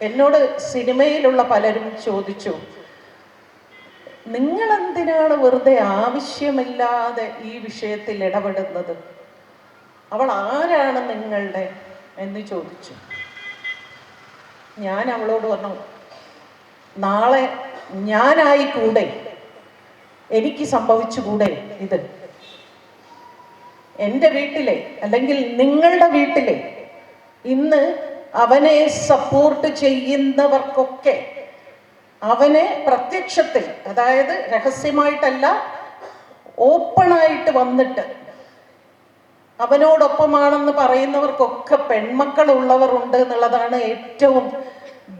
എന്നോട് സിനിമയിലുള്ള പലരും ചോദിച്ചു, നിങ്ങൾ എന്തിനാണ് വെറുതെ ആവശ്യമില്ലാതെ ഈ വിഷയത്തിൽ ഇടപെടുന്നത്? അവൾ ആരാണ് നിങ്ങളുടെ എന്ന് ചോദിച്ചു. ഞാൻ അവളോട് പറഞ്ഞു, നാളെ ഞാനായി കൂടെ, എനിക്ക് സംഭവിച്ചുകൂടെ ഇത്? എൻ്റെ വീട്ടിലെ അല്ലെങ്കിൽ നിങ്ങളുടെ വീട്ടിലെ ഇന്ന് അവനെ സപ്പോർട്ട് ചെയ്യുന്നവർക്കൊക്കെ അവനെ പ്രത്യക്ഷത്തിൽ, അതായത് രഹസ്യമായിട്ടല്ല, ഓപ്പണായിട്ട് വന്നിട്ട് അവനോടൊപ്പമാണെന്ന് പറയുന്നവർക്കൊക്കെ പെൺമക്കൾ ഉള്ളവരുണ്ട് എന്നുള്ളതാണ് ഏറ്റവും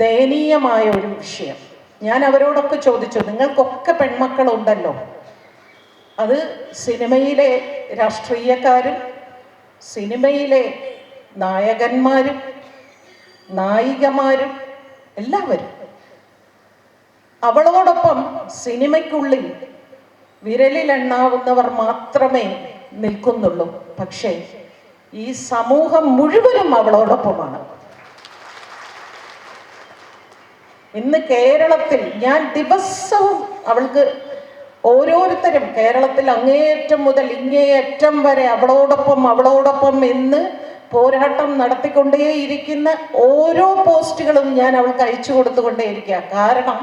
ദയനീയമായ ഒരു വിഷയം. ഞാൻ അവരോടൊക്കെ ചോദിച്ചു, നിങ്ങൾക്കൊക്കെ പെൺമക്കളുണ്ടല്ലോ, അത് സിനിമയിലെ രാഷ്ട്രീയക്കാരും സിനിമയിലെ നായകന്മാരും നായികമാരും എല്ലാവരും. അവളോടൊപ്പം സിനിമയ്ക്കുള്ളിൽ വിരലിലെണ്ണാവുന്നവർ മാത്രമേ നിൽക്കുന്നുള്ളൂ. പക്ഷേ ഈ സമൂഹം മുഴുവനും അവളോടൊപ്പമാണ്. ഇന്ന് കേരളത്തിൽ ഞാൻ ദിവസവും അവൾക്ക് ഓരോരുത്തരും കേരളത്തിൽ അങ്ങേയറ്റം മുതൽ ഇങ്ങേയറ്റം വരെ അവളോടൊപ്പം എന്ന് പോരാട്ടം നടത്തിക്കൊണ്ടേയിരിക്കുന്ന ഓരോ പോസ്റ്റുകളും ഞാൻ അവൾക്ക് അയച്ചു കൊടുത്തുകൊണ്ടേയിരിക്കുക. കാരണം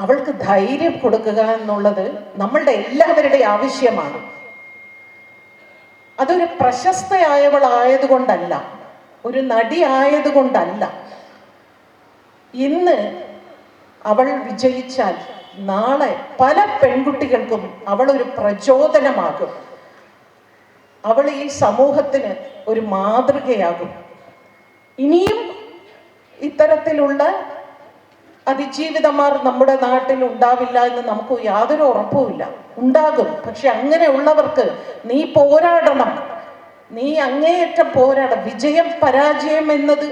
അവൾക്ക് ധൈര്യം കൊടുക്കുക എന്നുള്ളത് നമ്മളുടെ എല്ലാവരുടെയും ആവശ്യമാണ്. അതൊരു പ്രശസ്തയായവളായതുകൊണ്ടല്ല, ഒരു നടി ആയതുകൊണ്ടല്ല. ഇന്ന് അവൾ വിജയിച്ചാൽ നാളെ പല പെൺകുട്ടികൾക്കും അവൾ ഒരു പ്രചോദനമാകും. അവൾ ഈ സമൂഹത്തിന് ഒരു മാതൃകയാകും. ഇനിയും ഇത്തരത്തിലുള്ള അതിജീവിതമാർ നമ്മുടെ നാട്ടിൽ ഉണ്ടാവില്ല എന്ന് നമുക്ക് യാതൊരു ഉറപ്പുമില്ല. ഉണ്ടാകും. പക്ഷെ അങ്ങനെയുള്ളവർക്ക് നീ പോരാടണം, നീ അങ്ങേയറ്റം പോരാടണം. വിജയം പരാജയം എന്നത്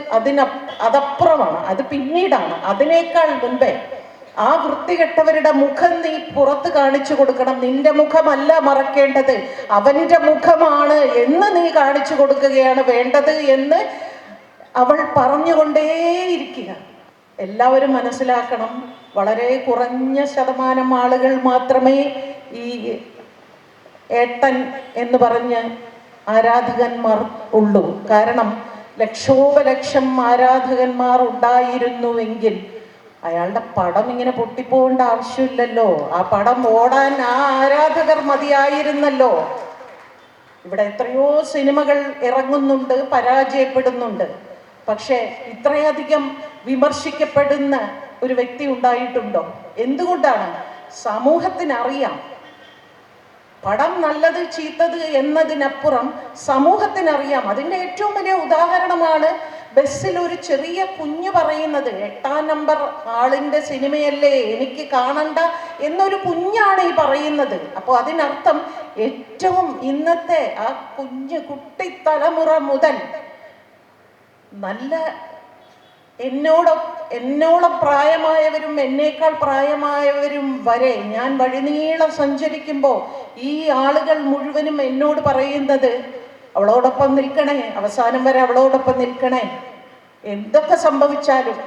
അതപ്പുറമാണ്, അത് പിന്നീടാണ്. അതിനേക്കാൾ മുൻപേ ആ വൃത്തികെട്ടവരുടെ മുഖം നീ പുറത്ത് കാണിച്ചു കൊടുക്കണം. നിന്റെ മുഖമല്ല മറക്കേണ്ടത്, അവന്റെ മുഖമാണ് എന്ന് നീ കാണിച്ചു കൊടുക്കുകയാണ് വേണ്ടത് എന്ന് അവൾ പറഞ്ഞുകൊണ്ടേയിരിക്കുക. എല്ലാവരും മനസ്സിലാക്കണം, വളരെ കുറഞ്ഞ ശതമാനം ആളുകൾ മാത്രമേ ഈ ഏട്ടൻ എന്ന് പറഞ്ഞ് ആരാധകന്മാർ ഉള്ളൂ. കാരണം ലക്ഷോപലക്ഷം ആരാധകന്മാർ ഉണ്ടായിരുന്നുവെങ്കിൽ അയാളുടെ പടം ഇങ്ങനെ പൊട്ടിപ്പോകേണ്ട ആവശ്യമില്ലല്ലോ. ആ പടം ഓടാൻ ആ ആരാധകർ മതിയായിരുന്നല്ലോ. ഇവിടെ എത്രയോ സിനിമകൾ ഇറങ്ങുന്നുണ്ട്, പരാജയപ്പെടുന്നുണ്ട്. പക്ഷേ ഇത്രയധികം വിമർശിക്കപ്പെടുന്ന ഒരു വ്യക്തി ഉണ്ടായിട്ടുണ്ടോ? എന്തുകൊണ്ടാണ്? സമൂഹത്തിനറിയാം പടം നല്ലത് ചീത്തത് എന്നതിനപ്പുറം സമൂഹത്തിനറിയാം. അതിൻ്റെ ഏറ്റവും വലിയ ഉദാഹരണമാണ് ബസ്സിൽ ഒരു ചെറിയ കുഞ്ഞ് പറയുന്നത്, 8ാം നമ്പർ ആളിൻ്റെ സിനിമയല്ലേ, എനിക്ക് കാണണ്ട എന്നൊരു കുഞ്ഞാണ് ഈ പറയുന്നത്. അപ്പോൾ അതിനർത്ഥം ഏറ്റവും ഇന്നത്തെ ആ കുട്ടി തലമുറ മുതൽ നല്ല എന്നോളം പ്രായമായവരും എന്നേക്കാൾ പ്രായമായവരും വരെ ഞാൻ വഴിനീളം സഞ്ചരിക്കുമ്പോൾ ഈ ആളുകൾ മുഴുവനും എന്നോട് പറയുന്നത്, അവളോടൊപ്പം നിൽക്കണേ, അവസാനം വരെ അവളോടൊപ്പം നിൽക്കണേ, എന്തൊക്കെ സംഭവിച്ചാലും.